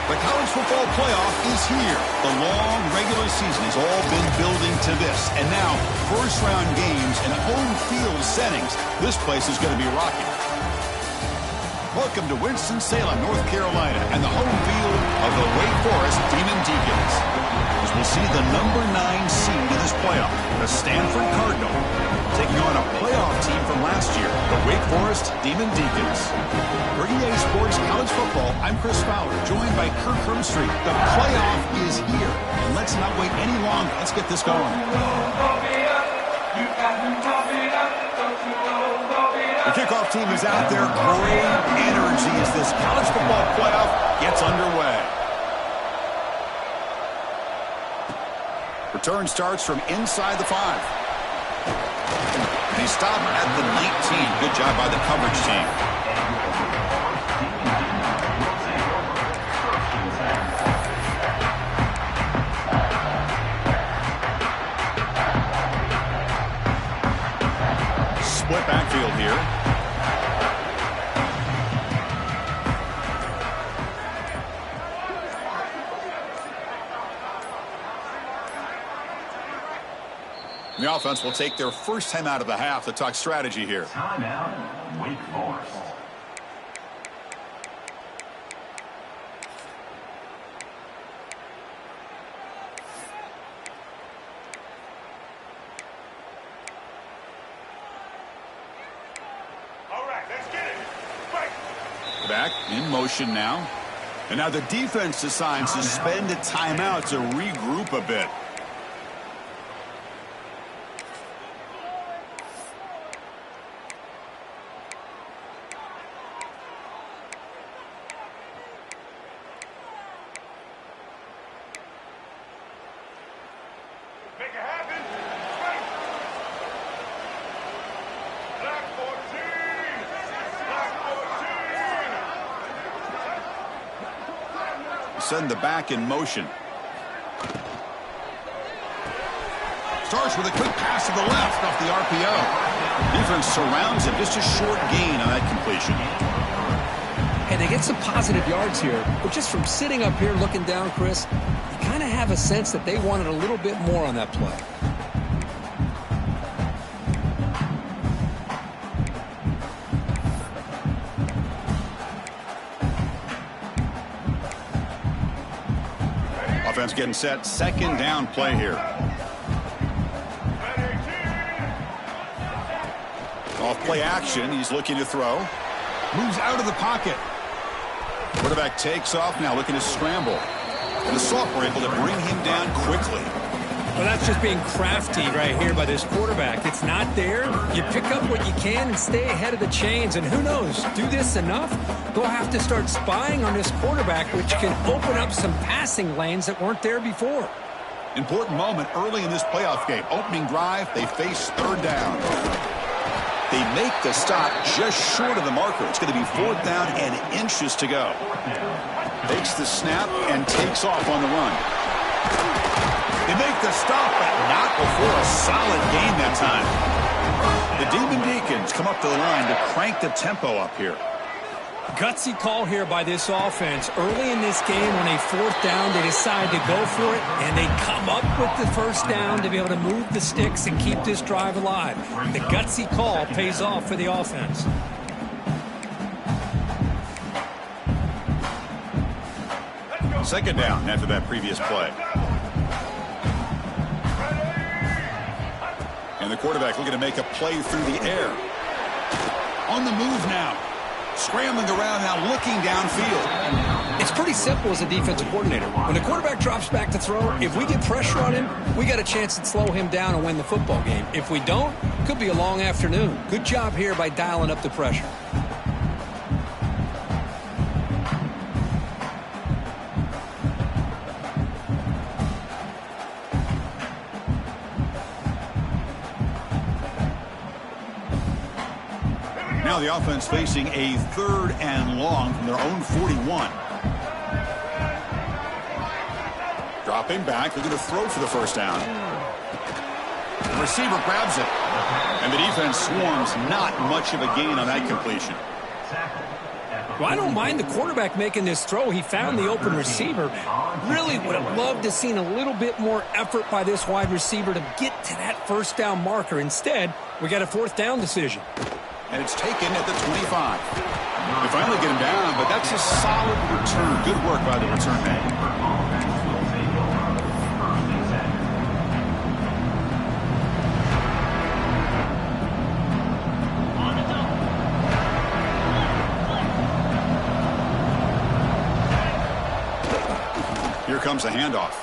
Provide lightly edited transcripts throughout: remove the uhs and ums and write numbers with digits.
The college football playoff is here. The long regular season has all been building to this. And now, first-round games in home field settings. This place is going to be rocking. Welcome to Winston-Salem, North Carolina, and the home field of the Wake Forest Demon Deacons. As we'll see the number 9 seed in this playoff, the Stanford Cardinal, taking on a playoff team from last year, the Wake Forest Demon Deacons. For EA Sports College Football, I'm Chris Fowler, joined by Kirk Hermstreet. The playoff is here, and let's not wait any longer. Let's get this going. The kickoff team is out there. Great energy as this college football playoff gets underway. Return starts from inside the 5. And he stopped at the 19. Good job by the coverage team. Split backfield here. The offense will take their first time out of the half to talk strategy here. Timeout, Wake Forest. All right, let's get it. Right. Back in motion now. And now the defense decides to spend a timeout to regroup a bit. Make it happen. Right. Black 14. Black 14. Send the back in motion. Starts with a quick pass to the left off the RPO. Defense surrounds him. Just a short gain on that completion. And they get some positive yards here. But just from sitting up here looking down, Chris, you kind of have a sense that they wanted a little bit more on that play. Offense getting set. Second down play here. Off play action. He's looking to throw. Moves out of the pocket. Quarterback takes off now, looking to scramble. And the sophomore able to bring him down quickly. Well, that's just being crafty right here by this quarterback. It's not there. You pick up what you can and stay ahead of the chains. And who knows, do this enough, they'll have to start spying on this quarterback, which can open up some passing lanes that weren't there before. Important moment early in this playoff game. Opening drive, they face third down. They make the stop just short of the marker. It's going to be 4th down and inches to go. Takes the snap and takes off on the run. They make the stop, but not before a solid gain that time. The Demon Deacons come up to the line to crank the tempo up here. Gutsy call here by this offense. Early in this game, on a 4th down, they decide to go for it, and they come up with the first down to be able to move the sticks and keep this drive alive. The gutsy call pays off for the offense. Second down after that previous play. And the quarterback looking to make a play through the air. On the move now. Scrambling around now, looking downfield. It's pretty simple as a defensive coordinator. When the quarterback drops back to throw, if we get pressure on him, we got a chance to slow him down and win the football game. If we don't, it could be a long afternoon. Good job here by dialing up the pressure. Now the offense facing a 3rd and long from their own 41. Dropping back, looking to throw for the first down. The receiver grabs it. And the defense swarms. Not much of a gain on that completion. Well, I don't mind the quarterback making this throw. He found the open receiver. Really would have loved to seen a little bit more effort by this wide receiver to get to that first down marker. Instead, we got a fourth down decision. And it's taken at the 25. They finally get him down, but that's a solid return. Good work by the return man. Here comes a handoff.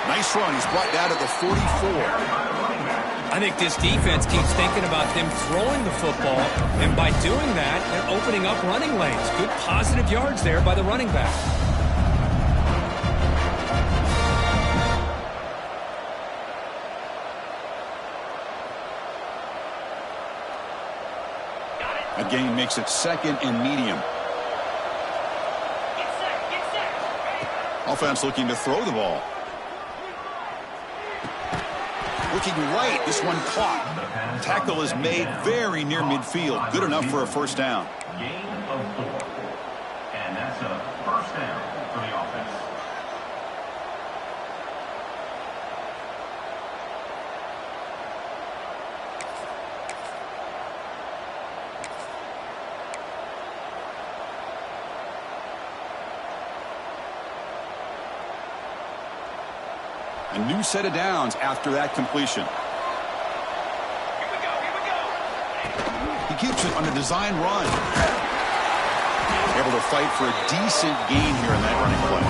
Nice run. He's brought down to the 44. I think this defense keeps thinking about them throwing the football, and by doing that, they're opening up running lanes. Good positive yards there by the running back. A gain makes it second and medium. Offense looking to throw the ball. Looking right, this one caught. Tackle is made very near midfield. Good enough for a first down. Gain of 4. And that's a first down for the offense. A new set of downs after that completion. He keeps it on a design run. Able to fight for a decent gain here in that running play.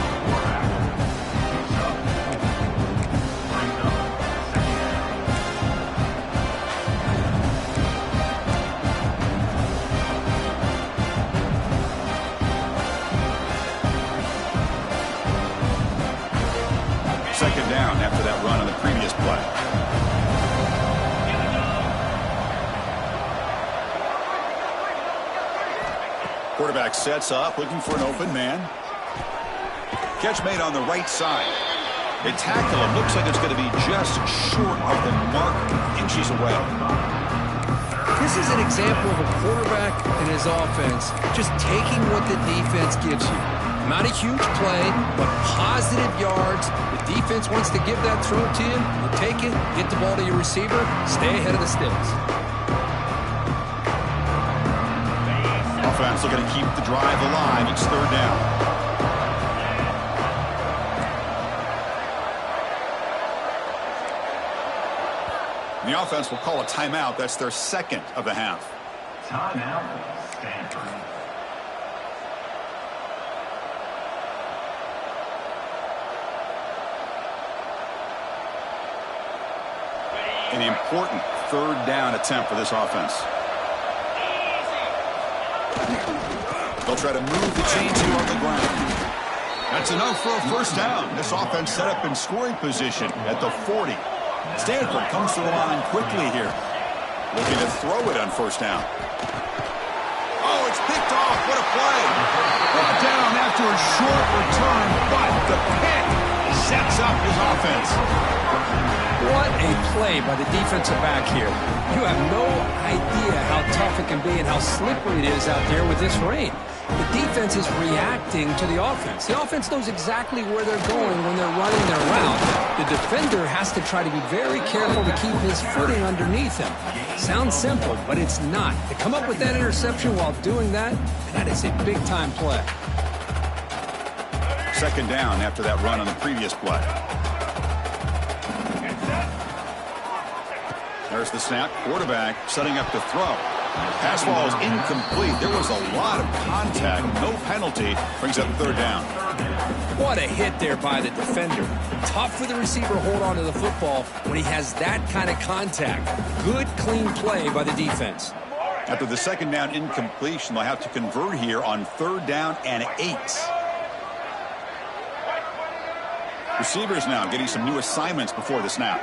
Second down after that run on the previous play. Quarterback sets up, looking for an open man. Catch made on the right side. They tackle him. Looks like it's going to be just short of the mark, inches away. This is an example of a quarterback and his offense just taking what the defense gives you. Not a huge play, but positive yards. The defense wants to give that throw to you. You take it, get the ball to your receiver, stay ahead of the sticks. Offense looking to keep the drive alive. It's third down. The offense will call a timeout. That's their second of the half. Timeout, Stanford. An important third down attempt for this offense. They'll try to move the chains here on the ground. That's enough for a first down. This offense set up in scoring position at the 40. Stanford comes to the line quickly here. Looking to throw it on first down. Oh, it's picked off. What a play. Brought down after a short return, but the pick sets up his offense. What a play by the defensive back here. You have no idea how tough it can be and how slippery it is out there with this rain. The defense is reacting to the offense. The offense knows exactly where they're going when they're running their route. The defender has to try to be very careful to keep his footing underneath him. Sounds simple, but it's not. To come up with that interception while doing that, that is a big-time play. Second down after that run on the previous play. There's the snap. Quarterback setting up to throw. Pass ball is incomplete. There was a lot of contact. No penalty. Brings up third down. What a hit there by the defender. Tough for the receiver to hold on to the football when he has that kind of contact. Good, clean play by the defense. After the second down incompletion, they'll have to convert here on third down and 8. Receivers now getting some new assignments before the snap.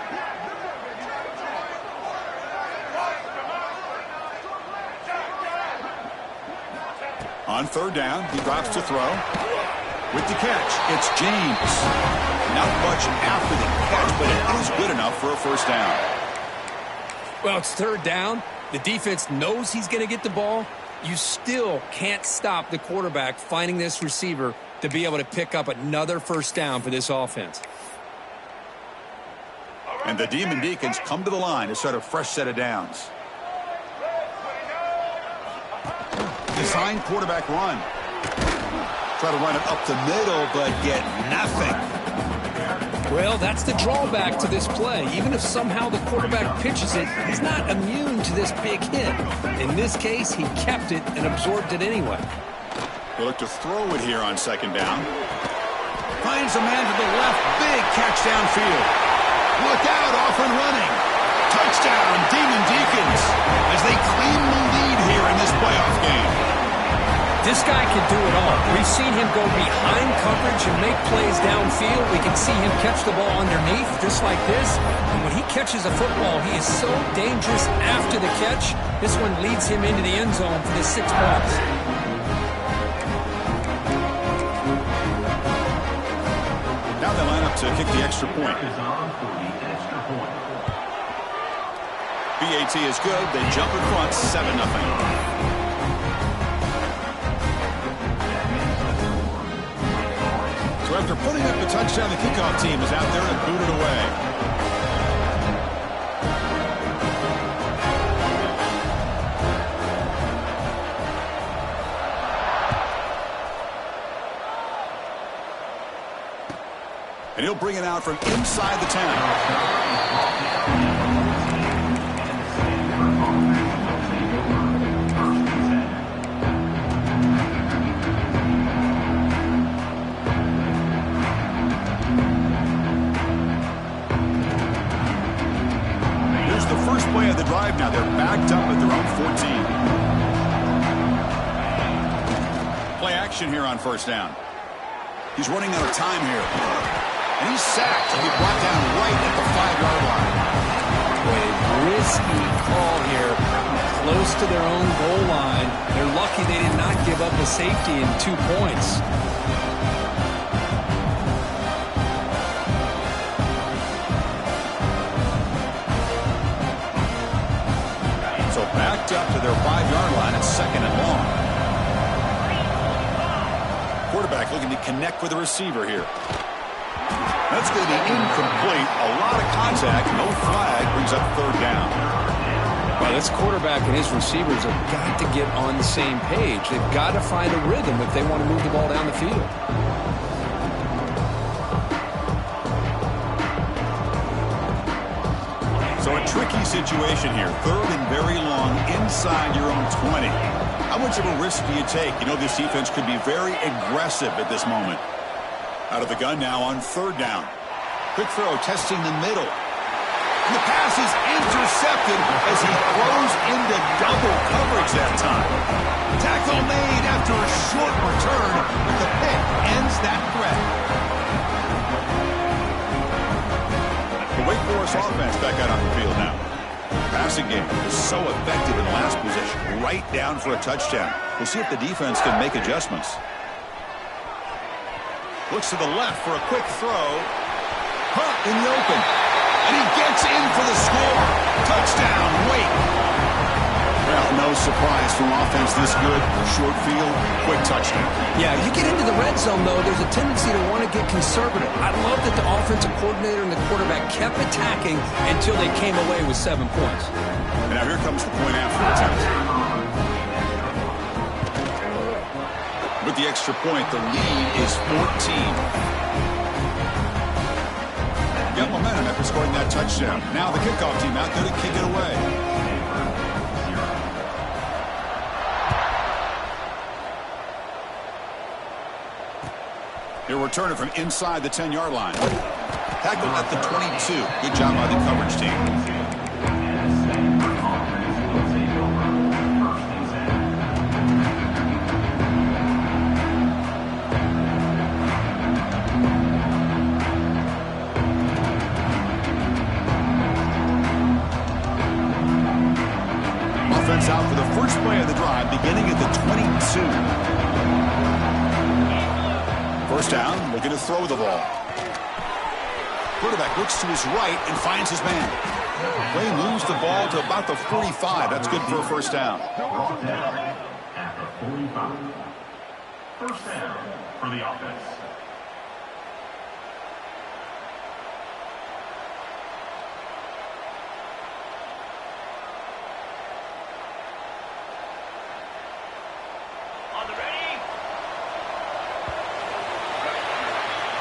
On third down, he drops to throw. With the catch, it's James. Not much after the catch, but it is good enough for a first down. Well, it's third down. The defense knows he's going to get the ball. you still can't stop the quarterback finding this receiver to be able to pick up another first down for this offense. And the Demon Deacons come to the line to start a fresh set of downs. Design quarterback run. Try to run it up the middle, but get nothing. Well, that's the drawback to this play. Even if somehow the quarterback pitches it, he's not immune to this big hit. In this case, he kept it and absorbed it anyway. They look to throw it here on second down. Finds a man to the left. Big catch downfield. Look out, off and running. Touchdown, Demon Deacons, as they claim the lead here in this playoff game. This guy can do it all. We've seen him go behind coverage and make plays downfield. We can see him catch the ball underneath, just like this. And when he catches a football, he is so dangerous after the catch. This one leads him into the end zone for the 6 points. Now they line up to kick the extra point. BAT is good. They jump in front, 7-0. So after putting up the touchdown, the kickoff team is out there and boot it away. And he'll bring it out from inside the 10. First play of the drive now. They're backed up at their own 14. Play action here on first down. He's running out of time here. And he's sacked. He'll be brought down right at the 5-yard line. A risky call here. Close to their own goal line. They're lucky they did not give up a safety in 2 points. Backed up to their 5-yard line at second and long. Quarterback looking to connect with the receiver here. That's going to be incomplete. A lot of contact. No flag. Brings up third down. Well, this quarterback and his receivers have got to get on the same page. They've got to find a rhythm if they want to move the ball down the field. So a tricky situation here. Third and very long inside your own 20. How much of a risk do you take? You know, this defense could be very aggressive at this moment. Out of the gun now on third down. Quick throw, testing the middle. And the pass is intercepted as he throws into double coverage that time. Tackle made after a short return, but the pick ends that threat. The Wake Forest offense back out on the field now. Passing game was so effective in the last position. Right down for a touchdown. We'll see if the defense can make adjustments. Looks to the left for a quick throw. Caught in the open. And he gets in for the score. Touchdown, Wake. Well, no surprise from offense this good. Short field, quick touchdown. Yeah, you get into the red zone, though, there's a tendency to want to get conservative. I love that the offensive coordinator and the quarterback kept attacking until they came away with 7 points. And now here comes the point after attempt. With the extra point, the lead is 14. Got momentum after scoring that touchdown. Now the kickoff team out there to kick it away. He'll return it from inside the 10-yard line. Tackled at the 22. Good job by the coverage team. Offense out for the first play of the drive, beginning at the 22. First down, looking to throw the ball. Quarterback looks to his right and finds his man. Play moves the ball to about the 45. That's good for a first down. 45. First down for the offense.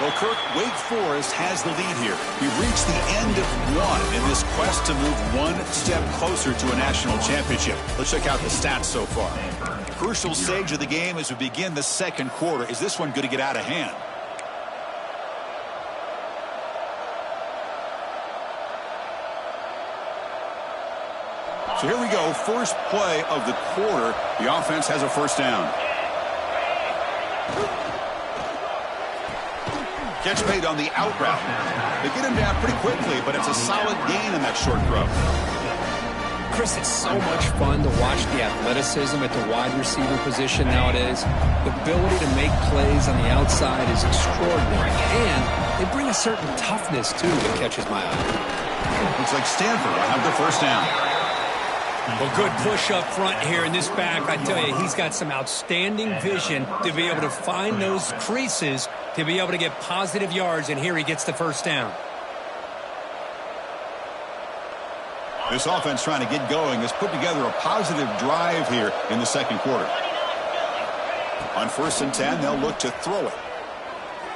Well, Kirk, Wake Forest has the lead here. We've reached the end of one in this quest to move one step closer to a national championship. Let's check out the stats so far. Crucial stage of the game as we begin the second quarter. Is this one going to get out of hand? So here we go. First play of the quarter. The offense has a first down. Catch made on the out route. They get him down pretty quickly, but it's a solid gain in that short throw. Chris, it's so much fun to watch the athleticism at the wide receiver position nowadays. The ability to make plays on the outside is extraordinary, and they bring a certain toughness, too, that catches my eye. Looks like Stanford will have the first down. Well, good push up front here in this back. I tell you, he's got some outstanding vision to be able to find those creases to be able to get positive yards, and here he gets the first down. This offense trying to get going has put together a positive drive here in the second quarter. On 1st and 10, they'll look to throw it.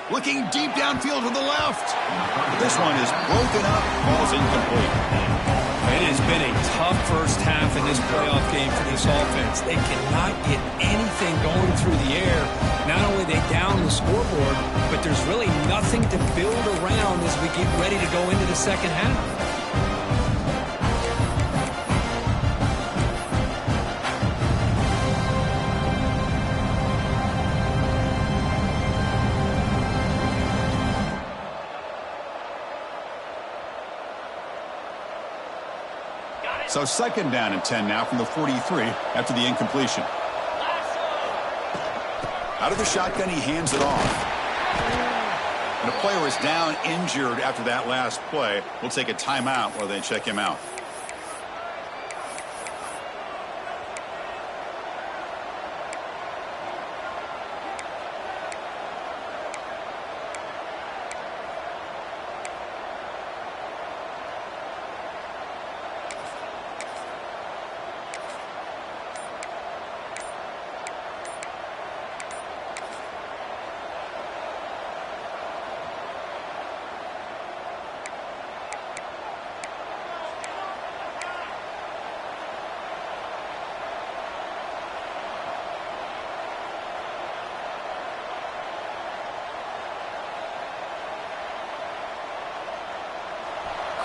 Looking deep downfield to the left. This one is broken up, ball's incomplete. It has been a tough first half in this playoff game for this offense. They cannot get anything going through the air. Not only are they down the scoreboard, but there's really nothing to build around as we get ready to go into the second half. So second down and 10 now from the 43 after the incompletion. Out of the shotgun, he hands it off. And a player is down injured after that last play. We'll take a timeout while they check him out.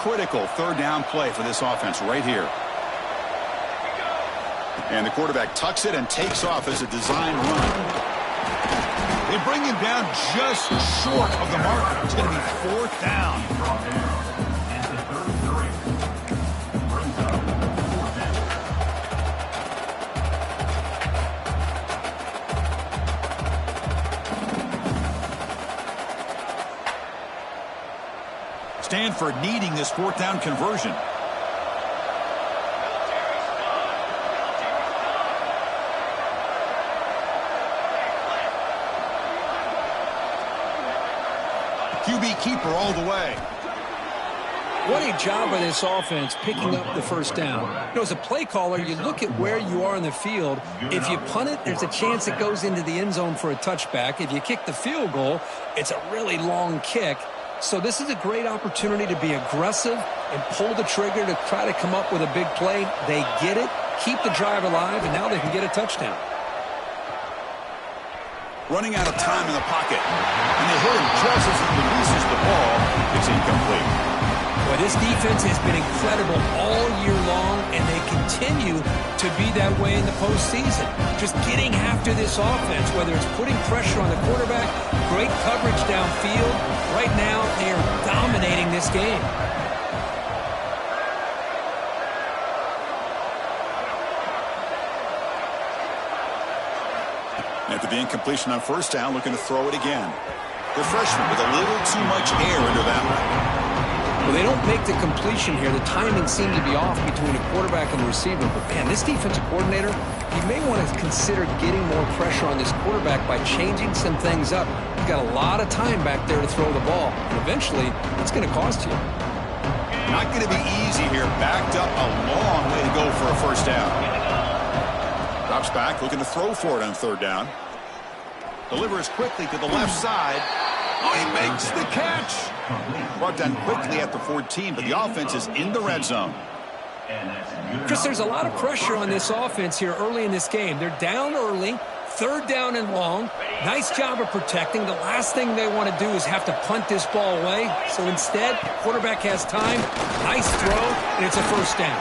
Critical third down play for this offense right here. And the quarterback tucks it and takes off as a design run. They bring him down just short of the marker. It's going to be 4th down. Stanford needing this 4th down conversion. QB keeper all the way. What a job by this offense picking up the first down. You know, as a play caller, you look at where you are in the field. If you punt it, there's a chance it goes into the end zone for a touchback. If you kick the field goal, it's a really long kick. So this is a great opportunity to be aggressive and pull the trigger to try to come up with a big play. They get it, keep the drive alive, and now they can get a touchdown. Running out of time in the pocket. And they hit him just as he releases the ball. It's incomplete. Well, this defense has been incredible all year long, and they continue to be that way in the postseason. Just getting after this offense, whether it's putting pressure on the quarterback, great coverage downfield. Right now, they are dominating this game. After the incompletion on 1st down, looking to throw it again. The freshman with a little too much air into that one. Well, they don't make the completion here. The timing seemed to be off between the quarterback and the receiver. But, man, this defensive coordinator, he may want to consider getting more pressure on this quarterback by changing some things up. He's got a lot of time back there to throw the ball. And eventually, it's going to cost you. Not going to be easy here. Backed up a long way to go for a first down. Drops back, looking to throw for it on third down. Delivers quickly to the left side. Oh, he makes the catch. Brought down quickly at the 14, but the offense is in the red zone. Chris, there's a lot of pressure on this offense here early in this game. They're down early, third down and long. Nice job of protecting. The last thing they want to do is have to punt this ball away. So instead, quarterback has time. Nice throw, and it's a first down.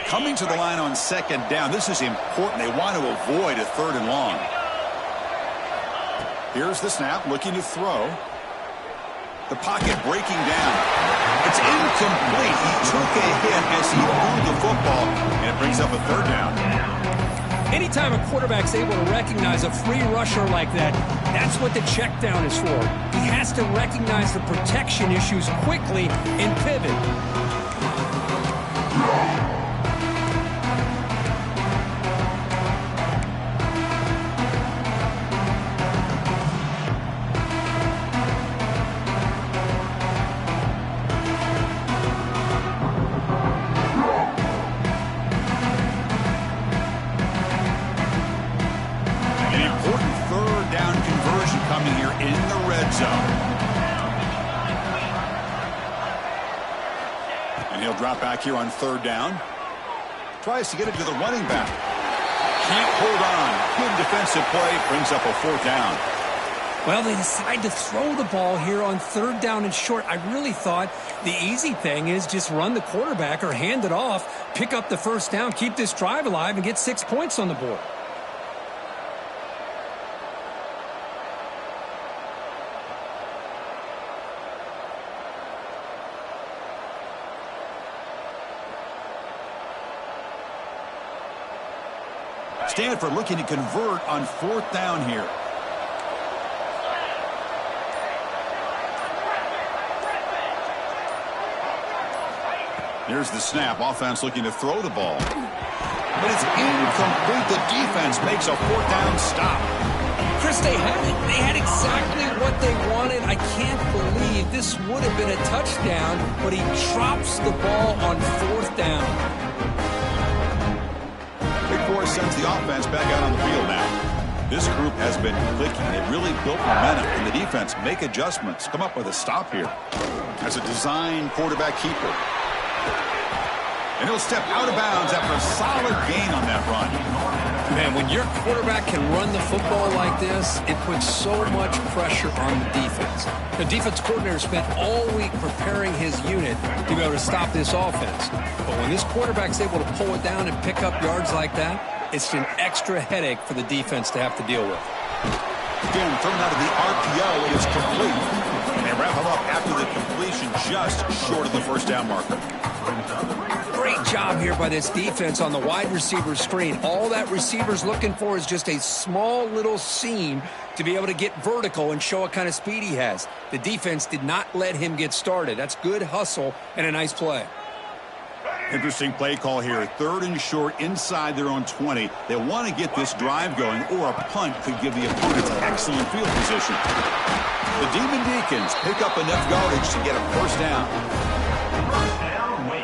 Coming to the line on second down. This is important. They want to avoid a third and long. Here's the snap, looking to throw. The pocket breaking down. It's incomplete. He took a hit as he threw the football, and it brings up a third down. Anytime a quarterback's able to recognize a free rusher like that, that's what the check down is for. He has to recognize the protection issues quickly and pivot. Drop back here on third down. Tries to get it to the running back. Can't hold on. Good defensive play. Brings up a fourth down. Well, they decide to throw the ball here on third down and short. I really thought the easy thing is just run the quarterback or hand it off, pick up the first down, keep this drive alive, and get 6 points on the board. Stanford looking to convert on fourth down here. Here's the snap. Offense looking to throw the ball. But it's incomplete. The defense makes a fourth down stop. Chris, they had it. They had exactly what they wanted. I can't believe this would have been a touchdown, but he drops the ball on fourth down. Big Four sends the offense back out on the field now. This group has been clicking. They really built momentum, and the defense make adjustments. Come up with a stop here. As a design quarterback keeper. And he'll step out of bounds after a solid gain on that run. Man, when your quarterback can run the football like this, it puts so much pressure on the defense. The defense coordinator spent all week preparing his unit to be able to stop this offense. But when this quarterback's able to pull it down and pick up yards like that, it's an extra headache for the defense to have to deal with. Again, thrown out of the RPO is complete. And they wrap him up after the completion just short of the first down marker. Great job here by this defense on the wide receiver screen. All that receiver's looking for is just a small little seam to be able to get vertical and show what kind of speed he has. The defense did not let him get started. That's good hustle and a nice play. Interesting play call here. Third and short inside their own 20. They want to get this drive going, or a punt could give the opponents excellent field position. The Demon Deacons pick up enough yardage to get a first down. First down, Wake.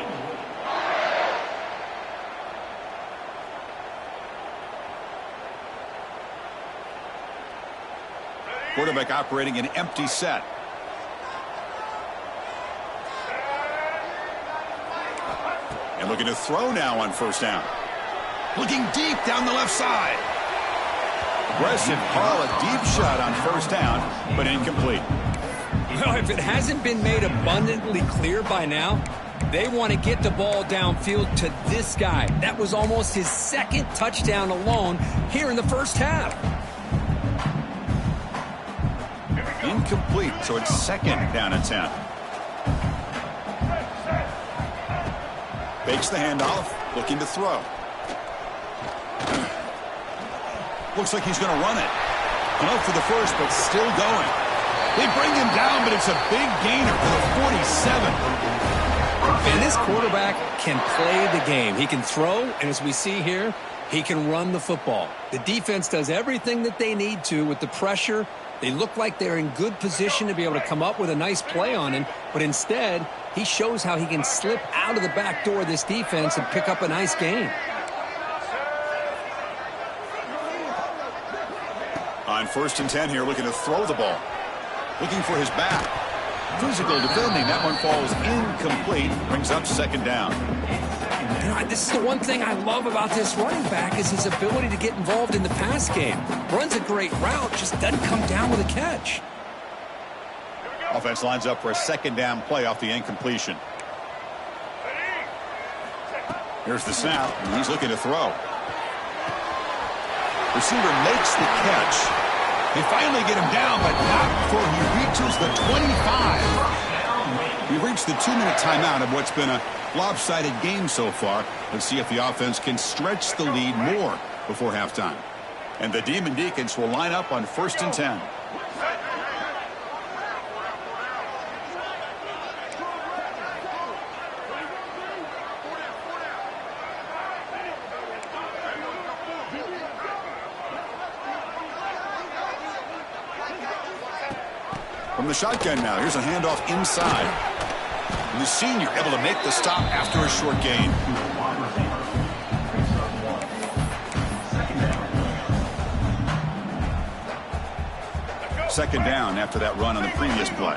Quarterback operating an empty set. And looking to throw now on first down. Looking deep down the left side. Aggressive call, a deep shot on first down, but incomplete. Well, if it hasn't been made abundantly clear by now, they want to get the ball downfield to this guy. That was almost his second touchdown alone here in the first half. Incomplete, so it's second down and 10. Fakes the handoff, looking to throw. Looks like he's going to run it. Enough for the first, but still going. They bring him down, but it's a big gainer for the 47. And this quarterback can play the game. He can throw, and as we see here, he can run the football. The defense does everything that they need to with the pressure. They look like they're in good position to be able to come up with a nice play on him, but instead, he shows how he can slip out of the back door of this defense and pick up a nice gain. On 1st and 10 here, looking to throw the ball. Looking for his back. Physical defending. That one falls incomplete. Brings up 2nd down. You know, this is the one thing I love about this running back is his ability to get involved in the pass game. Runs a great route, just doesn't come down with a catch. Offense lines up for a 2nd down play off the incompletion. Here's the snap, and he's looking to throw. Receiver makes the catch. They finally get him down, but not before he reaches the 25. We reached the 2-minute timeout of what's been a lopsided game so far. Let's see if the offense can stretch the lead more before halftime. And the Demon Deacons will line up on 1st and 10. From the shotgun now, here's a handoff inside. And the senior able to make the stop after a short gain. Second down after that run on the previous play.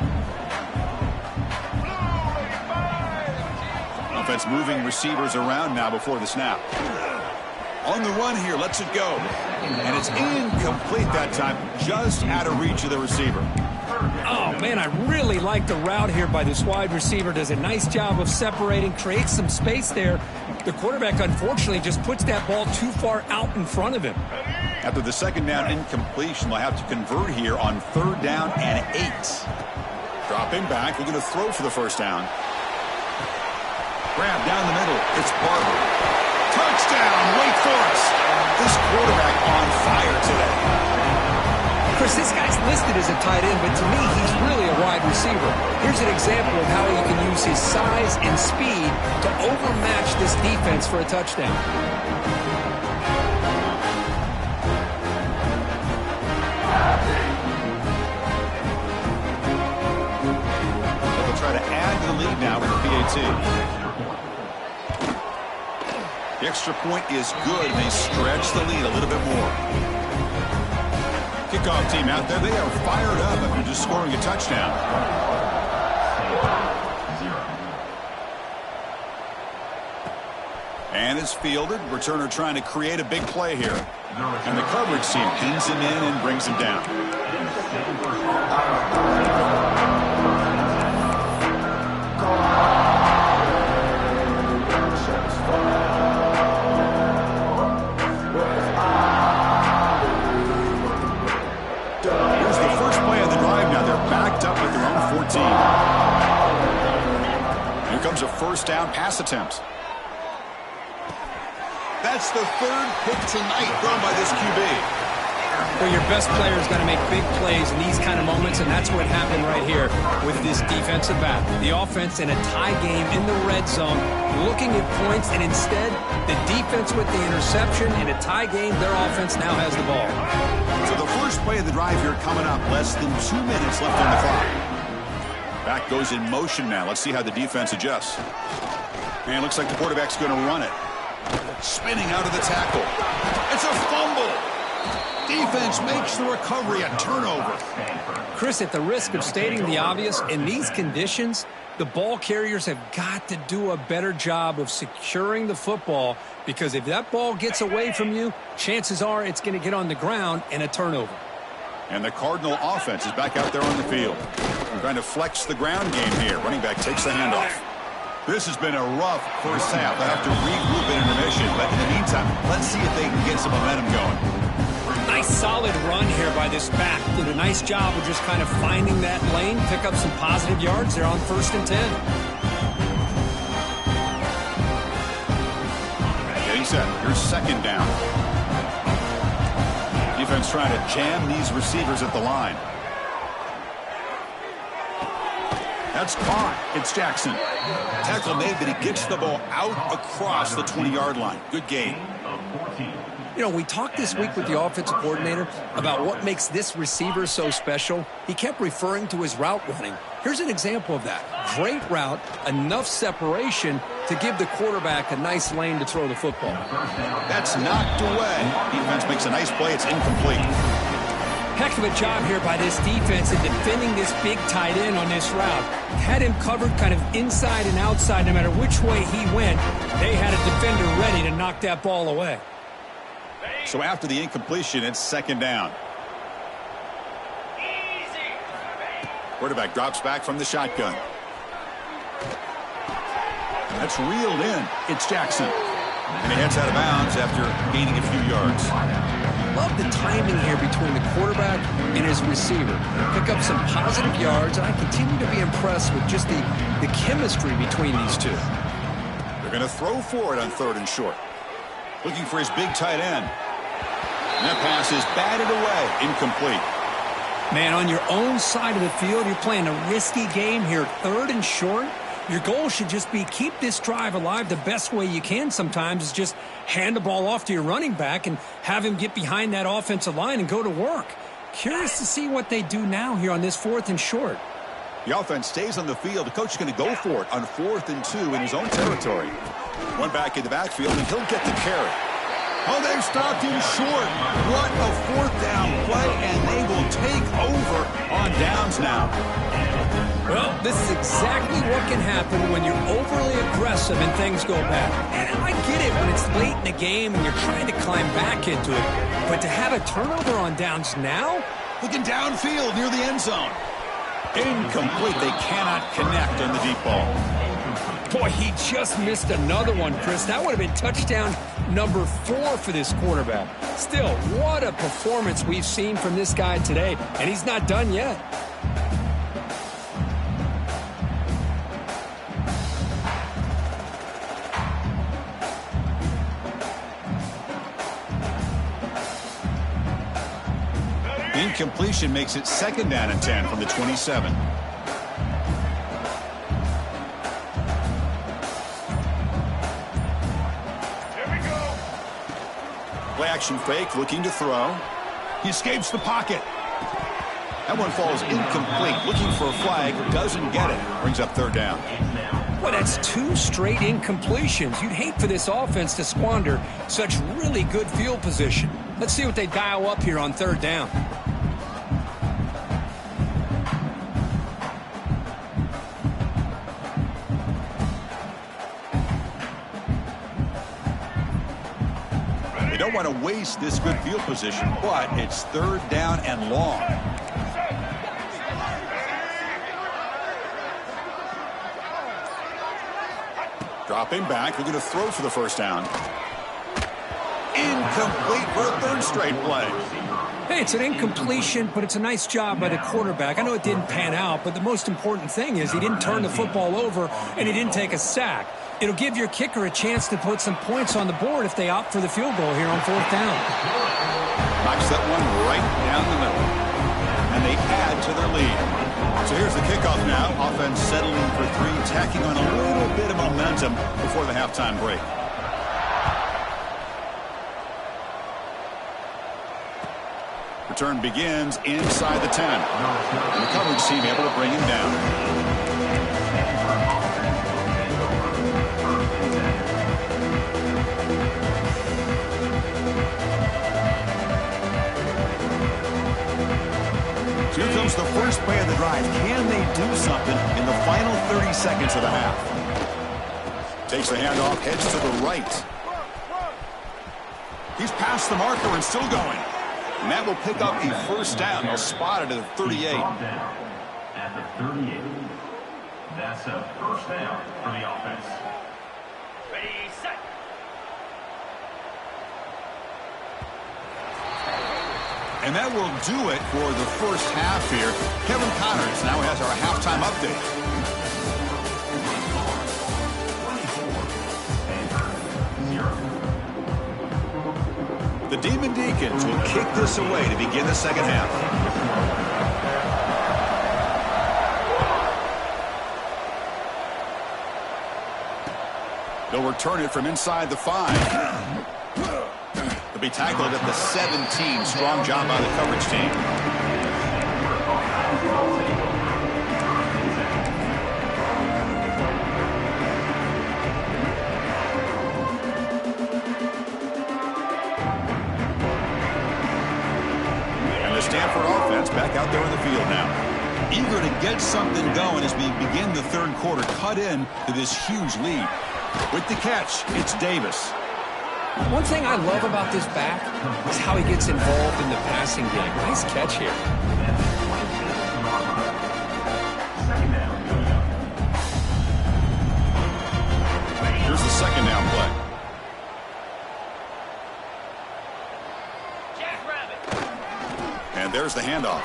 Offense moving receivers around now before the snap. On the run here, lets it go. And it's incomplete that time, just out of reach of the receiver. Oh, man, I really like the route here by this wide receiver. Does a nice job of separating, creates some space there. The quarterback, unfortunately, just puts that ball too far out in front of him. After the 2nd down incompletion, they'll have to convert here on 3rd down and 8. Dropping back, looking to throw for the 1st down. Grab down the middle. It's Barber. Touchdown, Wake Forest. This quarterback on fire today. Chris, this guy's listed as a tight end, but to me, he's really a wide receiver. Here's an example of how he can use his size and speed to overmatch this defense for a touchdown. They'll try to add to the lead now with the PAT. The extra point is good, and they stretch the lead a little bit more. Kickoff team out there, they are fired up after just scoring a touchdown. And it's fielded. Returner trying to create a big play here. And the coverage team pins him in and brings him down. Here comes a 1st down pass attempt. That's the 3rd pick tonight thrown by this QB. Well, your best player is going to make big plays in these kind of moments, and that's what happened right here with this defensive back. The offense in a tie game in the red zone, looking at points, and instead, the defense with the interception. In a tie game, their offense now has the ball. So the first play of the drive here coming up, less than 2 minutes left on the clock. Back goes in motion now. Let's see how the defense adjusts. And it looks like the quarterback's going to run it. Spinning out of the tackle. It's a fumble. Defense makes the recovery a turnover. Chris, at the risk of stating the obvious, in these conditions, the ball carriers have got to do a better job of securing the football, because if that ball gets away from you, chances are it's going to get on the ground and a turnover. And the Cardinal offense is back out there on the field. We're trying to flex the ground game here. Running back takes the handoff. This has been a rough first half. They have to regroup in intermission. But in the meantime, let's see if they can get some momentum going. Nice solid run here by this back. Did a nice job of just kind of finding that lane, pick up some positive yards there on 1st and 10. set. Here's second down. Defense trying to jam these receivers at the line. That's caught. It's Jackson. Tackle made, but he gets the ball out across the 20-yard line. Good gain. You know, we talked this week with the offensive coordinator about what makes this receiver so special. He kept referring to his route running. Here's an example of that. Great route, enough separation to give the quarterback a nice lane to throw the football. That's knocked away. Defense makes a nice play. It's incomplete. Heck of a job here by this defense in defending this big tight end on this route. Had him covered kind of inside and outside no matter which way he went. They had a defender ready to knock that ball away. So after the incompletion, it's second down. Quarterback drops back from the shotgun. That's reeled in. It's Jackson. And he heads out of bounds after gaining a few yards. Love the timing here between the quarterback and his receiver. Pick up some positive yards, and I continue to be impressed with just the chemistry between these two. They're going to throw for it on 3rd and short. Looking for his big tight end. And that pass is batted away. Incomplete. Man, on your own side of the field, you're playing a risky game here. 3rd and short. Your goal should just be keep this drive alive the best way you can sometimes is just hand the ball off to your running back and have him get behind that offensive line and go to work. Curious to see what they do now here on this 4th and short. The offense stays on the field. The coach is going to go for it on 4th and 2 in his own territory. One back in the backfield, and he'll get the carry. Oh, they've stopped him short. What a 4th down play, and they will take over on downs now. Well, this is exactly what can happen when you're overly aggressive and things go bad. And I get it when it's late in the game and you're trying to climb back into it. But to have a turnover on downs now? Looking downfield near the end zone. Incomplete. They cannot connect on the deep ball. Boy, he just missed another one, Chris. That would have been touchdown number 4 for this quarterback. Still, what a performance we've seen from this guy today. And he's not done yet. Incompletion makes it 2nd down and 10 from the 27. Play action fake, looking to throw. He escapes the pocket. That one falls incomplete. Looking for a flag, doesn't get it. Brings up 3rd down. Well, that's 2 straight incompletions. You'd hate for this offense to squander such really good field position. Let's see what they dial up here on 3rd down. They don't want to waste this good field position, but it's 3rd down and long. Dropping back, looking to throw for the 1st down. Incomplete for a 3rd straight play. Hey, it's an incompletion, but it's a nice job by the quarterback. I know it didn't pan out, but the most important thing is he didn't turn the football over and he didn't take a sack. It'll give your kicker a chance to put some points on the board if they opt for the field goal here on 4th down. Knocks that one right down the middle. And they add to their lead. So here's the kickoff now. Offense settling for 3, tacking on a little bit of momentum before the halftime break. Return begins inside the 10. And the coverage team able to bring him down. Here comes the first play of the drive. Can they do something in the final 30 seconds of the half? Takes the handoff, heads to the right. He's past the marker and still going. And that will pick up a 1st down. They'll spot it at the 38. At the 38. That's a 1st down for the offense. Ready, set. And that will do it for the 1st half here. Kevin Connors now has our halftime update. The Demon Deacons will kick this away to begin the second half. They'll return it from inside the 5. They'll be tackled at the 17. Strong job by the coverage team. And the Stanford offense back out there in the field now. Eager to get something going as we begin the third quarter. Cut in to this huge lead. With the catch, it's Davis. One thing I love about this back is how he gets involved in the passing game. Nice catch here. Here's the second down play. And there's the handoff.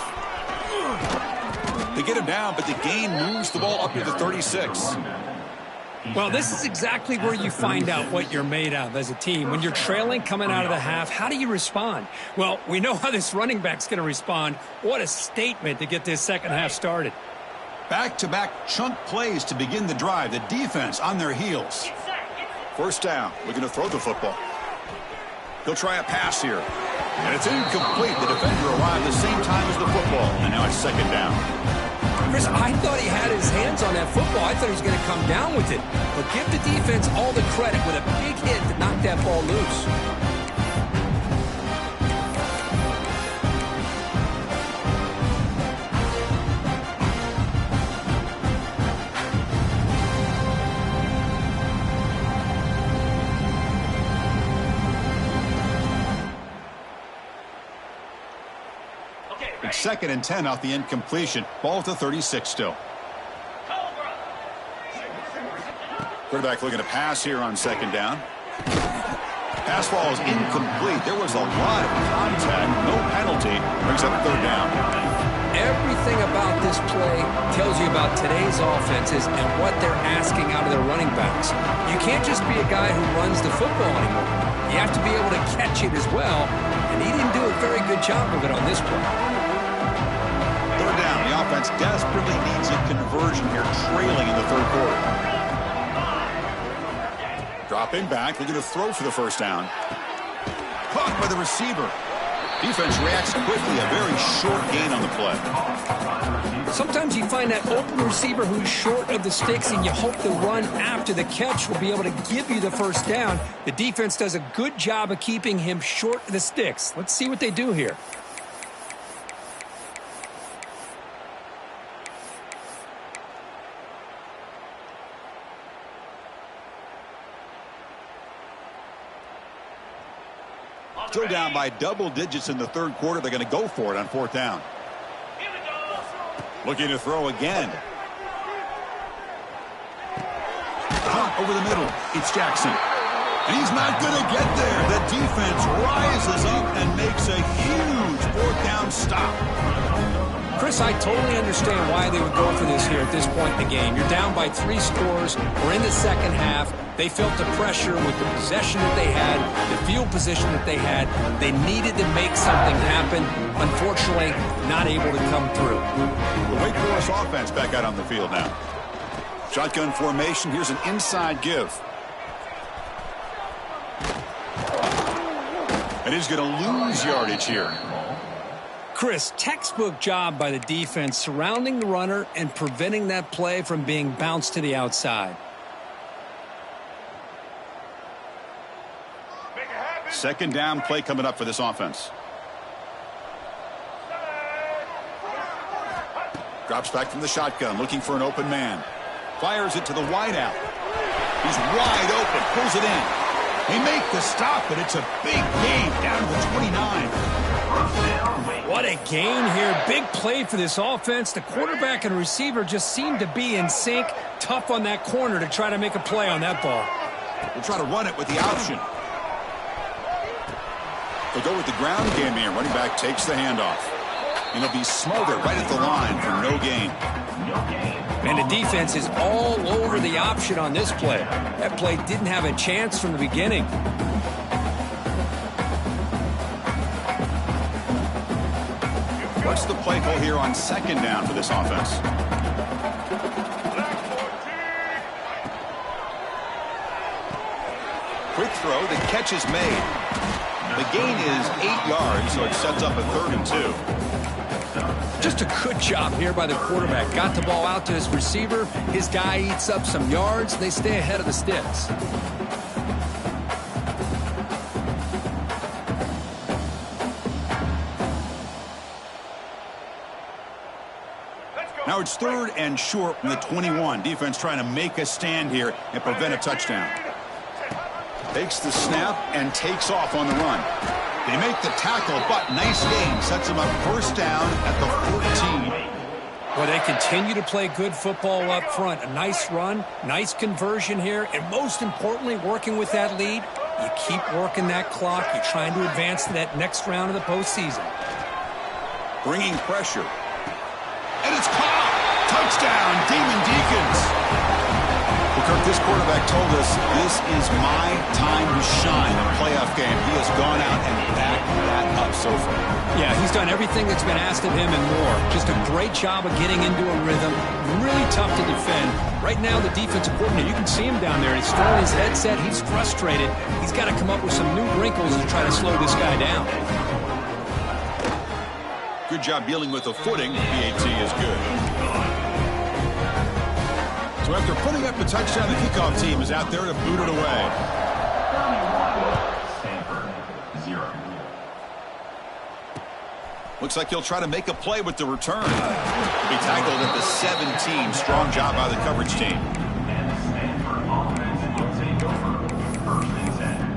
They get him down, but the gain moves the ball up to the 36. Well, this is exactly where you find out what you're made of as a team. When you're trailing coming out of the half, how do you respond? Well, we know how this running back's going to respond. What a statement to get this second half started. Back-to-back chunk plays to begin the drive. The defense on their heels. First down. Looking to throw the football. He'll try a pass here. And it's incomplete. The defender arrived the same time as the football. And now it's second down. Chris, I thought he had his hands on that football. I thought he was going to come down with it. But give the defense all the credit with a big hit to knock that ball loose. It's 2nd and 10 off the incompletion. Ball to 36 still. Quarterback looking to pass here on second down. Pass ball is incomplete. There was a lot of contact. No penalty. Brings up third down. Everything about this play tells you about today's offenses and what they're asking out of their running backs. You can't just be a guy who runs the football anymore. You have to be able to catch it as well, and he didn't do a very good job of it on this play. Third down. The offense desperately needs a conversion here, trailing in the third quarter. Dropping back, looking to throw for the first down. Caught by the receiver. Defense reacts quickly, a very short gain on the play. Sometimes you find that open receiver who's short of the sticks, and you hope the run after the catch will be able to give you the first down. The defense does a good job of keeping him short of the sticks. Let's see what they do here. Still down by double digits in the third quarter. They're going to go for it on fourth down. Looking to throw again. Over the middle. It's Jackson. And he's not going to get there. The defense rises up and makes a huge fourth down stop. Chris, I totally understand why they would go for this here at this point in the game. You're down by 3 scores. We're in the second half. They felt the pressure with the possession that they had, the field position that they had. They needed to make something happen. Unfortunately, not able to come through. The Wake Forest offense back out on the field now. Shotgun formation. Here's an inside give. And he's going to lose yardage here. Chris, textbook job by the defense surrounding the runner and preventing that play from being bounced to the outside. Second down play coming up for this offense. Drops back from the shotgun, looking for an open man. Fires it to the wideout. He's wide open, pulls it in. They make the stop, but it's a big gain down to the 29. What a gain here. Big play for this offense. The quarterback and receiver just seem to be in sync. Tough on that corner to try to make a play on that ball. We'll try to run it with the option. They'll go with the ground game here. Running back takes the handoff. And he'll be smothered right at the line for no gain. And the defense is all over the option on this play. That play didn't have a chance from the beginning. What's the play call here on second down for this offense? Quick throw. The catch is made. The gain is 8 yards, so it sets up a 3rd and 2. Just a good job here by the quarterback. Got the ball out to his receiver. His guy eats up some yards. They stay ahead of the sticks. Now it's 3rd and short from the 21. Defense trying to make a stand here and prevent a touchdown. Takes the snap and takes off on the run. They make the tackle, but nice game. Sets them up first down at the 14. Well, they continue to play good football up front. A nice run, nice conversion here, and most importantly, working with that lead, you keep working that clock. You're trying to advance to that next round of the postseason. Bringing pressure. And it's caught. Touchdown, Demon Deacons. Well, Kirk, this quarterback told us this is my time to shine in a playoff game. He has gone out and backed that up so far. Yeah, he's done everything that's been asked of him and more. Just a great job of getting into a rhythm. Really tough to defend. Right now, the defensive coordinator, you can see him down there. He's throwing his headset. He's frustrated. He's got to come up with some new wrinkles to try to slow this guy down. Good job dealing with the footing. PAT is good. So after putting up the touchdown, the kickoff team is out there to boot it away. Stanford, 0. Looks like he'll try to make a play with the return. He'll be tackled at the 17. Strong job by the coverage team. And Stanford offense will take over 1st and 10.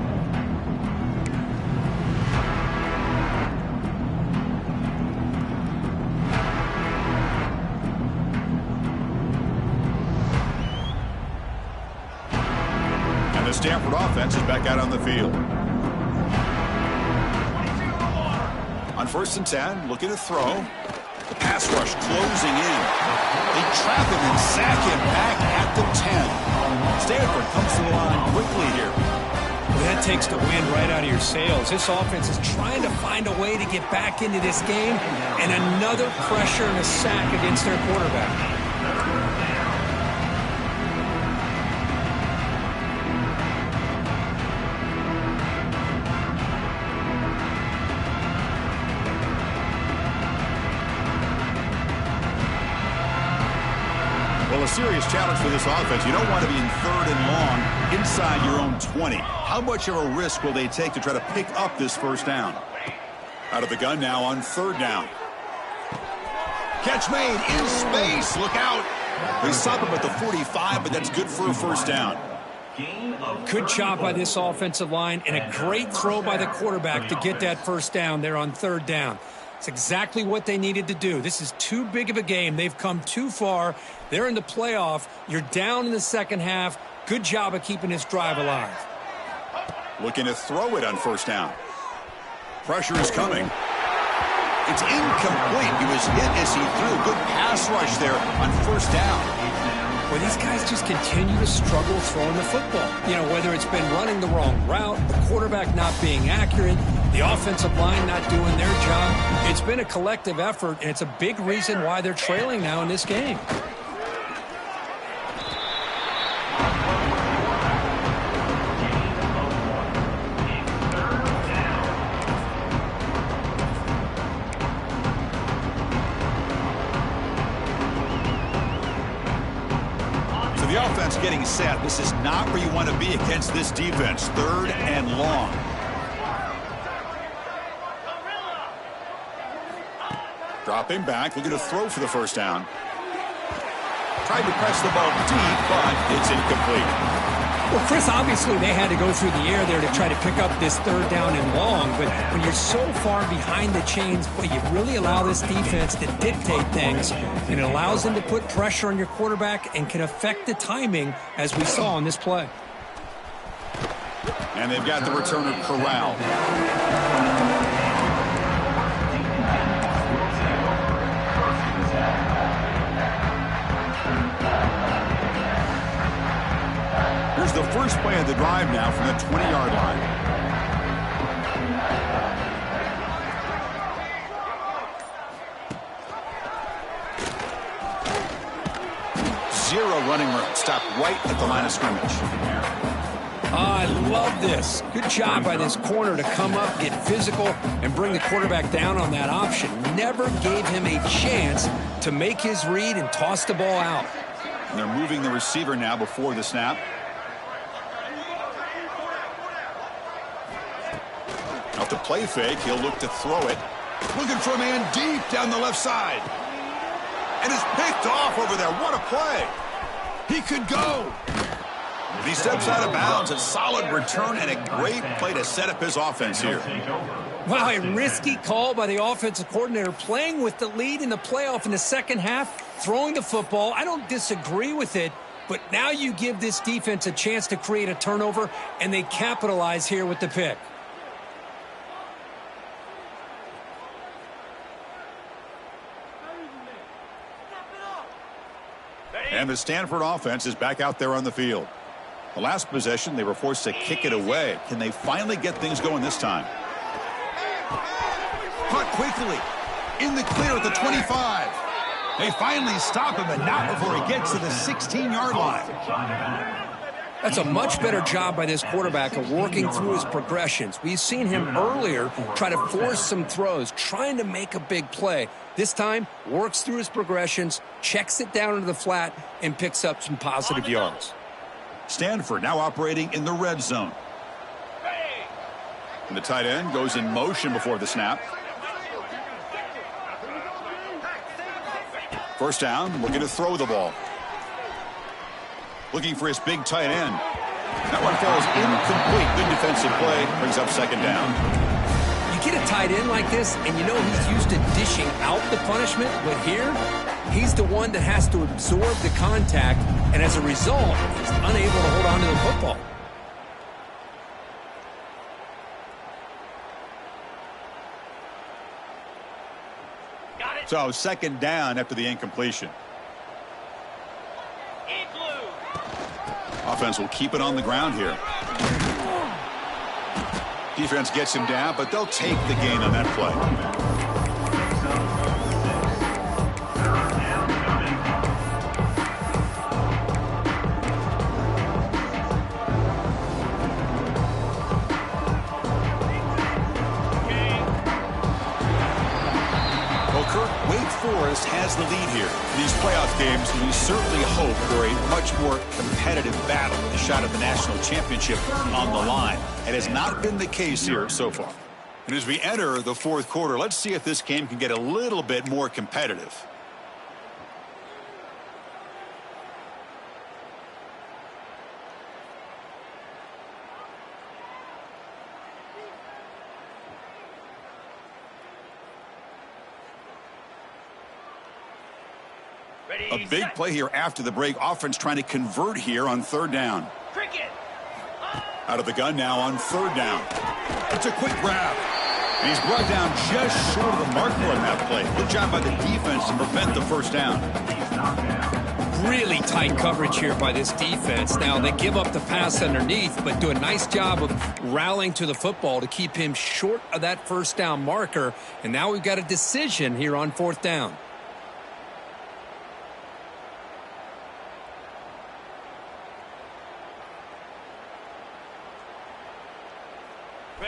And the Stanford offense is back out on the field. On 1st and 10, looking to throw. The pass rush closing in. They trap him and sack him back at the 10. Stanford comes to the line quickly here. Well, that takes the wind right out of your sails. This offense is trying to find a way to get back into this game, and another pressure and a sack against their quarterback. Well, a serious challenge for this offense. You don't want to be in 3rd and long inside your own 20. How much of a risk will they take to try to pick up this first down? Out of the gun now on 3rd down. Catch made in space. Look out. They stop him at the 45, but that's good for a first down. Good job by this offensive line and a great throw by the quarterback to get that first down there on 3rd down. It's exactly what they needed to do. This is too big of a game. They've come too far. They're in the playoff. You're down in the second half. Good job of keeping this drive alive. Looking to throw it on 1st down. Pressure is coming. It's incomplete. He was hit as he threw. Good pass rush there on 1st down. Well, these guys just continue to struggle throwing the football. You know, whether it's been running the wrong route, the quarterback not being accurate, the offensive line not doing their job. It's been a collective effort, and it's a big reason why they're trailing now in this game. The offense getting set. This is not where you want to be against this defense. 3rd and long. Dropping back, looking to throw for the first down. Tried to press the ball deep, but it's incomplete. Well, Chris, obviously they had to go through the air there to try to pick up this 3rd down and long, but when you're so far behind the chains, boy, you really allow this defense to dictate things, and it allows them to put pressure on your quarterback and can affect the timing, as we saw on this play. And they've got the returner corralled. Here's the first play of the drive now from the 20-yard line. zero running room. Stop right at the line of scrimmage. I love this. Good job by this corner to come up, get physical, and bring the quarterback down on that option. Never gave him a chance to make his read and toss the ball out. And they're moving the receiver now before the snap. Off the play fake, he'll look to throw it. Looking for a man deep down the left side. And it's picked off over there. What a play. He could go. He steps out of bounds. A solid return and a great play to set up his offense here. Wow, a risky call by the offensive coordinator, playing with the lead in the playoff in the second half, throwing the football. I don't disagree with it, but now you give this defense a chance to create a turnover, and they capitalize here with the pick. And the Stanford offense is back out there on the field. The last possession, they were forced to kick it away. Can they finally get things going this time? Caught quickly. In the clear at the 25. They finally stop him, but not before he gets to the 16-yard line. That's a much better job by this quarterback of working through his progressions. We've seen him earlier try to force some throws, trying to make a big play. This time, works through his progressions, checks it down into the flat, and picks up some positive yards. Stanford now operating in the red zone. And the tight end goes in motion before the snap. First down, looking to throw the ball. Looking for his big tight end. That one falls incomplete. Good defensive play. Brings up second down. You get a tight end like this, and you know he's used to dishing out the punishment, but here, he's the one that has to absorb the contact, and as a result, he's unable to hold on to the football. So second down after the incompletion. Offense will keep it on the ground here. Defense gets him down, but they'll take the gain on that play. Forest has the lead here. In these playoff games, we certainly hope for a much more competitive battle, a shot at the national championship on the line. It has not been the case here so far. And as we enter the fourth quarter, let's see if this game can get a little bit more competitive. A big play here after the break. Offense trying to convert here on third down. Out of the gun now on third down. It's a quick grab. And he's brought down just short of the marker on that play. Good job by the defense to prevent the first down. Really tight coverage here by this defense. Now, they give up the pass underneath, but do a nice job of rallying to the football to keep him short of that first down marker. And now we've got a decision here on fourth down.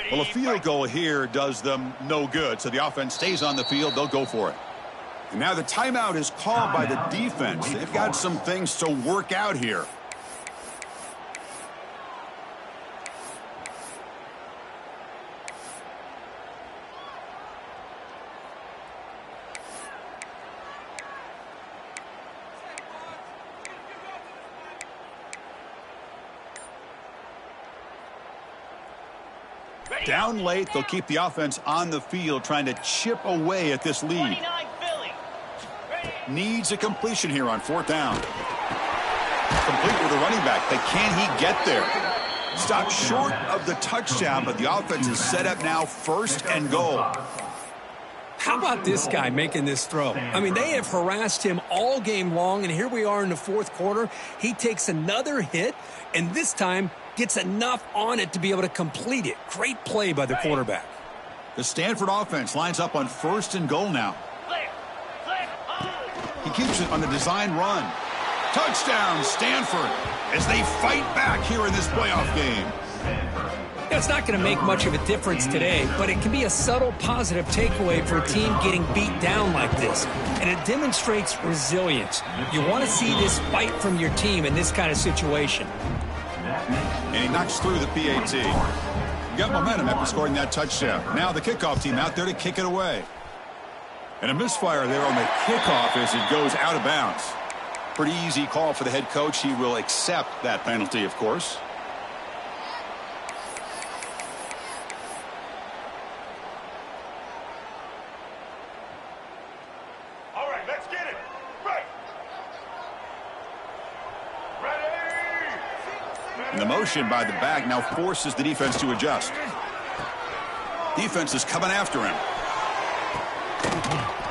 Well, a field goal here does them no good, so the offense stays on the field. They'll go for it. And now the timeout is called by the defense. They've got some things to work out here. Down late, they'll keep the offense on the field trying to chip away at this lead. Needs a completion here on fourth down. Complete with a running back, but can he get there? Stopped short of the touchdown, but the offense is set up now first and goal. How about this guy making this throw? I mean, they have harassed him all game long, and here we are in the fourth quarter. He takes another hit, and this time gets enough on it to be able to complete it. Great play by the quarterback. The Stanford offense lines up on first and goal now. He keeps it on the design run. Touchdown, Stanford, as they fight back here in this playoff game. It's not going to make much of a difference today, but it can be a subtle positive takeaway for a team getting beat down like this. And it demonstrates resilience. You want to see this fight from your team in this kind of situation. And he knocks through the PAT. You got momentum after scoring that touchdown. Now the kickoff team out there to kick it away. And a misfire there on the kickoff as it goes out of bounds. Pretty easy call for the head coach. He will accept that penalty, of course. All right, let's get it. Right. Ready. And the motion by the back now forces the defense to adjust. Defense is coming after him.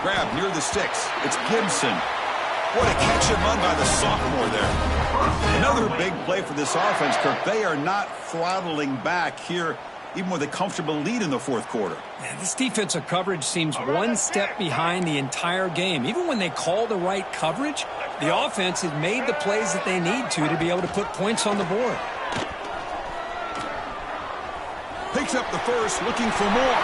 Grab near the sticks. It's Gibson. What a catch and run by the sophomore there. Another big play for this offense, Kirk. They are not throttling back here, even with a comfortable lead in the fourth quarter. Yeah, this defensive coverage seems one step behind the entire game. Even when they call the right coverage, the offense has made the plays that they need to be able to put points on the board. Picks up the first, looking for more.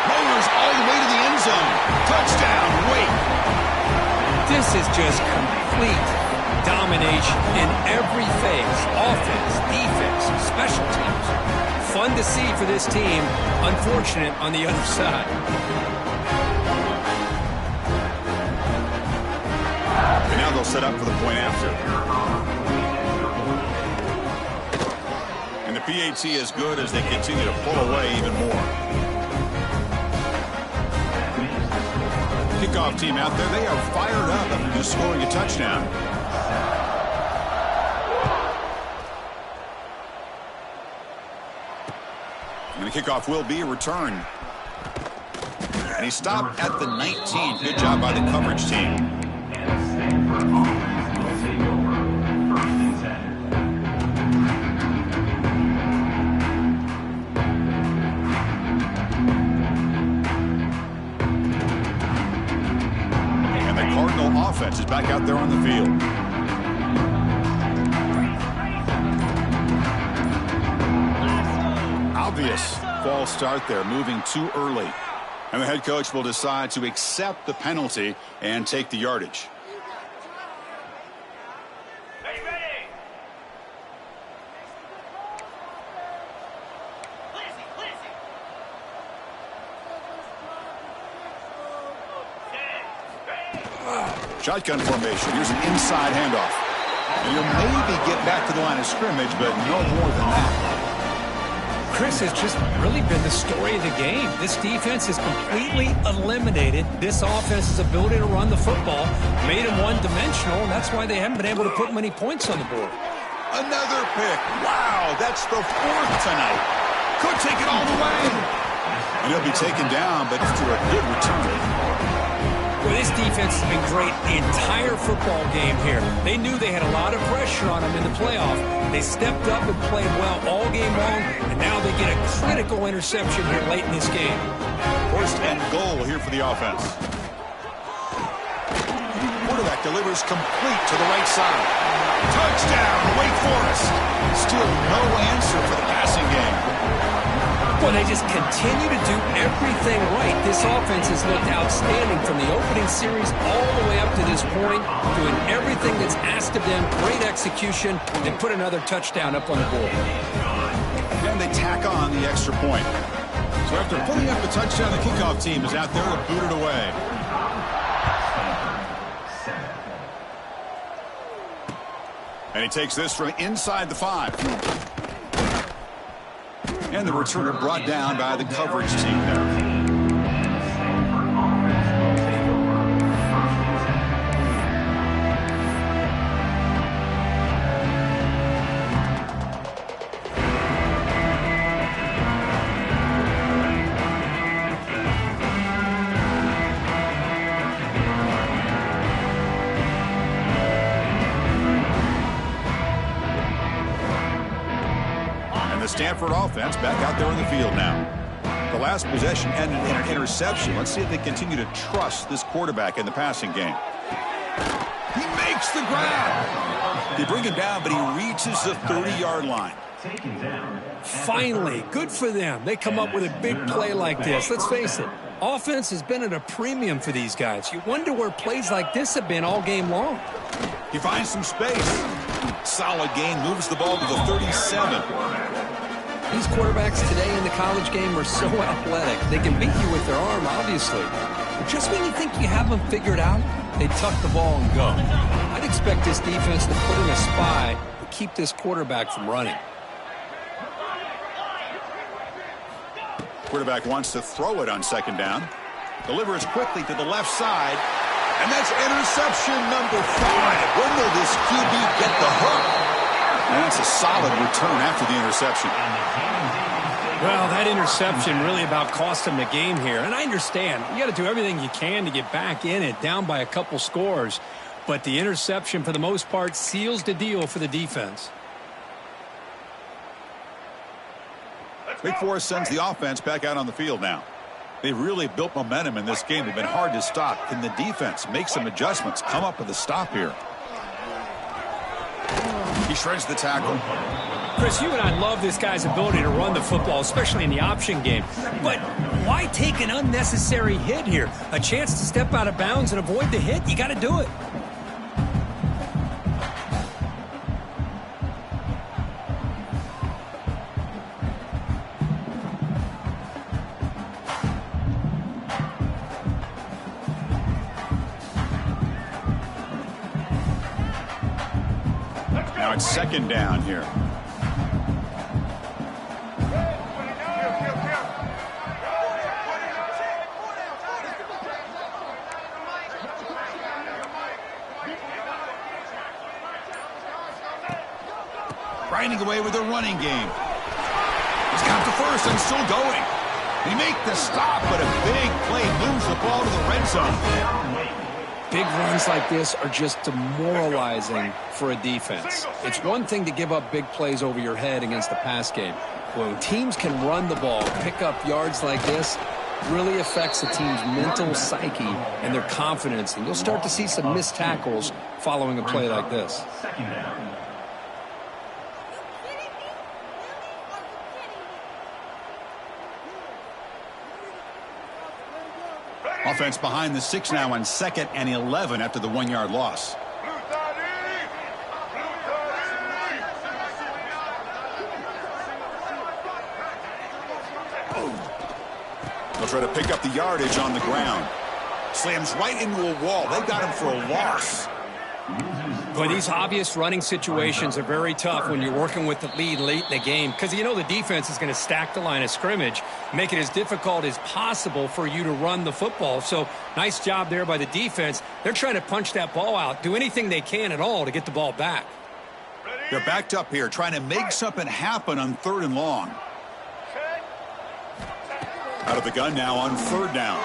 Lowers all the way to the end zone. Touchdown, Wake. This is just complete domination in every phase. Offense, defense, special teams. Fun to see for this team. Unfortunate on the other side. And now they'll set up for the point after. And the PAT is good as they continue to pull away even more. Kickoff team out there, they are fired up after just scoring a touchdown. And the kickoff will be a return. And he stopped at the 19. Good job by the coverage team. Offense is back out there on the field. Obvious false start there, moving too early. And the head coach will decide to accept the penalty and take the yardage. Shotgun formation. Here's an inside handoff. And you'll maybe get back to the line of scrimmage, but no more than that. Chris has just really been the story of the game. This defense has completely eliminated this offense's ability to run the football, made them one-dimensional, and that's why they haven't been able to put many points on the board. Another pick. Wow, that's the fourth tonight. Could take it all the way. And he'll be taken down, but after a good return. Well, this defense has been great the entire football game here. They knew they had a lot of pressure on them in the playoff. They stepped up and played well all game long, and now they get a critical interception here late in this game. First and goal here for the offense. Quarterback delivers complete to the right side. Touchdown, Wake Forest. Still no answer for the passing game. Well, they just continue to do everything right. This offense has looked outstanding from the opening series all the way up to this point, doing everything that's asked of them. Great execution, and put another touchdown up on the board. And they tack on the extra point. So after putting up the touchdown, the kickoff team is out there to boot it away. And he takes this from inside the 5. And the returner brought down by the coverage team there. Stanford offense back out there on the field now. The last possession ended in an interception. Let's see if they continue to trust this quarterback in the passing game. He makes makes the grab. They bring him down, but he reaches the 30-yard line. Finally, good for them. They come up with a big play like this. Let's face it, offense has been at a premium for these guys. You wonder where plays like this have been all game long. He finds some space. Solid gain, moves the ball to the 37. These quarterbacks today in the college game are so athletic. They can beat you with their arm, obviously. But just when you think you have them figured out, they tuck the ball and go. I'd expect this defense to put in a spy to keep this quarterback from running. Quarterback wants to throw it on second down. Delivers quickly to the left side. And that's interception number 5. When will this QB get the hook? And that's a solid return after the interception. Well, that interception really about cost him the game here. And I understand. You got to do everything you can to get back in it, down by a couple scores. But the interception, for the most part, seals the deal for the defense. Wake Forest sends the offense back out on the field now. They've really built momentum in this game. They've been hard to stop. Can the defense make some adjustments, come up with a stop here? He shreds the tackle. Chris, you and I love this guy's ability to run the football, especially in the option game. But why take an unnecessary hit here? A chance to step out of bounds and avoid the hit? You got to do it. Now it's second down here. Grinding away with the running game. He's got the first and still going. They make the stop, but a big play moves the ball to the red zone. Big runs like this are just demoralizing for a defense. It's one thing to give up big plays over your head against the pass game. When teams can run the ball, pick up yards like this, really affects the team's mental psyche and their confidence. And you'll start to see some missed tackles following a play like this. Offense behind the 6 now on 2nd and 11 after the 1-yard loss. They'll try to pick up the yardage on the ground. Slams right into a wall. They got him for a loss. Boy, these obvious running situations are very tough when you're working with the lead late in the game because you know the defense is going to stack the line of scrimmage, make it as difficult as possible for you to run the football. So nice job there by the defense. They're trying to punch that ball out, do anything they can at all to get the ball back. They're backed up here trying to make something happen on 3rd and long. Out of the gun now on 3rd down.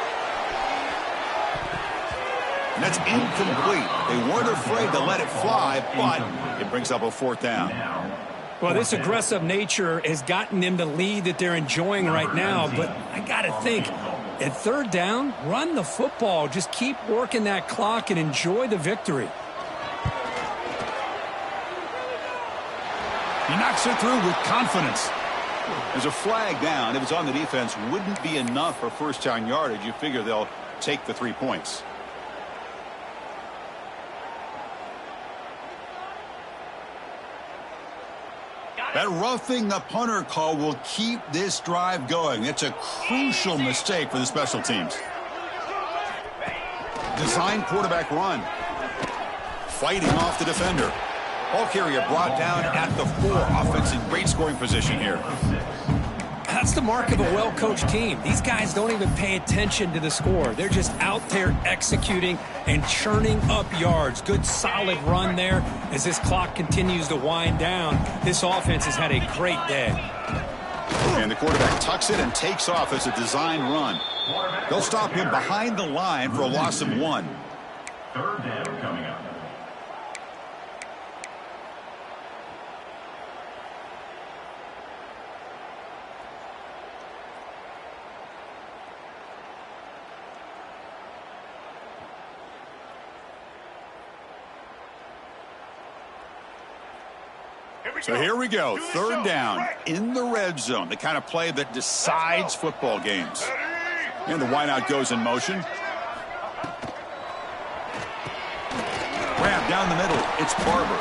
And that's incomplete. They weren't afraid to let it fly, but it brings up a 4th down. Well, this aggressive nature has gotten them the lead that they're enjoying right now. But I got to think, at 3rd down, run the football. Just keep working that clock and enjoy the victory. He knocks it through with confidence. There's a flag down. If it's on the defense, wouldn't be enough for first down yardage. You figure they'll take the 3 points. That roughing the punter call will keep this drive going. It's a crucial mistake for the special teams. Design quarterback run. Fighting off the defender. Ball carrier brought down at the 4. Offense in great scoring position here. That's the mark of a well-coached team. These guys don't even pay attention to the score. They're just out there executing and churning up yards. Good, solid run there as this clock continues to wind down. This offense has had a great day. And the quarterback tucks it and takes off as a design run. They'll stop him behind the line for a loss of 1. 3rd down coming up. So here we go, third down in the red zone, the kind of play that decides football games. And the wideout goes in motion. Grab down the middle, it's Barber.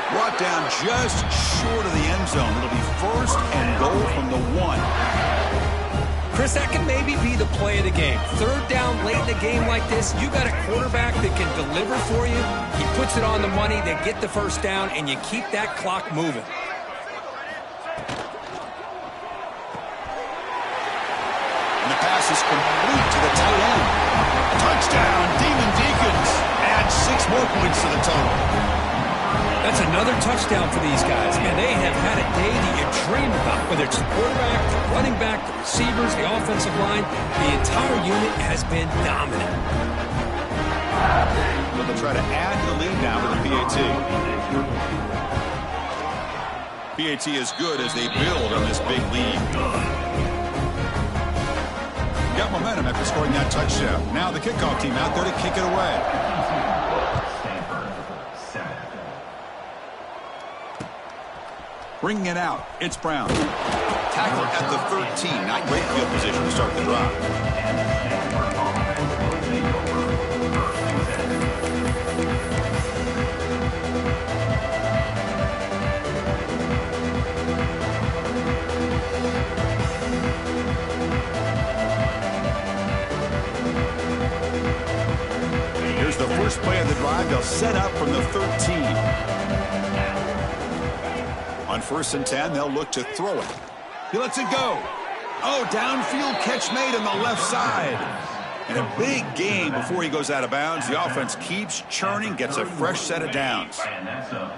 Brought down just short of the end zone. It'll be first and goal from the 1. Chris, that can maybe be the play of the game. Third down late in a game like this, you got a quarterback that can deliver for you. He puts it on the money, they get the first down, and you keep that clock moving. And the pass is complete to the tight end. Touchdown, Demon Deacons. Add 6 more points to the total. That's another touchdown for these guys. Man, they have had a day that you dream about, whether it's the quarterback, the running back, the receivers, the offensive line. The entire unit has been dominant. Well, they'll try to add to the lead now with the PAT. PAT is good as they build on this big lead. Got momentum after scoring that touchdown. Now the kickoff team out there to kick it away. Bringing it out, it's Brown. Tackle at the 13. Not great field position to start the drive. Here's the first play of the drive. They'll set up from the 13. On 1st and 10, they'll look to throw it. He lets it go. Oh, downfield catch made on the left side. And a big gain before he goes out of bounds. The offense keeps churning, gets a fresh set of downs.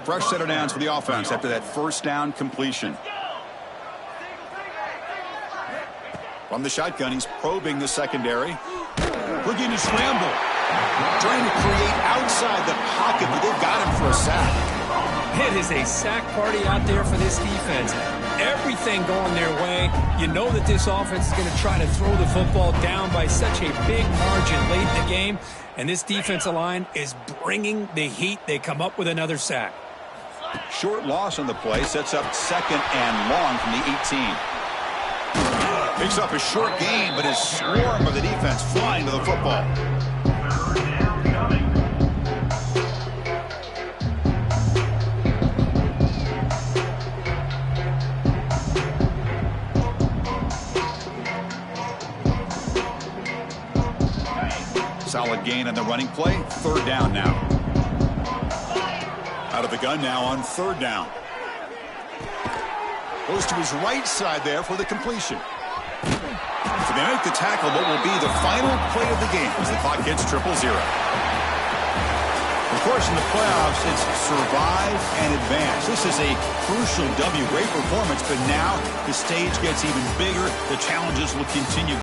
Fresh set of downs for the offense after that first down completion. From the shotgun, he's probing the secondary. Looking to scramble. Trying to create outside the pocket, but they've got him for a sack. It is a sack party out there for this defense. Everything going their way. You know that this offense is going to try to throw the football down by such a big margin late in the game. And this defensive line is bringing the heat. They come up with another sack. Short loss on the play. Sets up 2nd and long from the 18. Picks up a short gain, but his swarm of the defense flying to the football. Solid gain on the running play. 3rd down now. Out of the gun now on 3rd down. Goes to his right side there for the completion. So they make the tackle, what will be the final play of the game as the clock hits 0-0. Of course, in the playoffs, it's survive and advance. This is a crucial W. Great performance, but now the stage gets even bigger. The challenges will continue.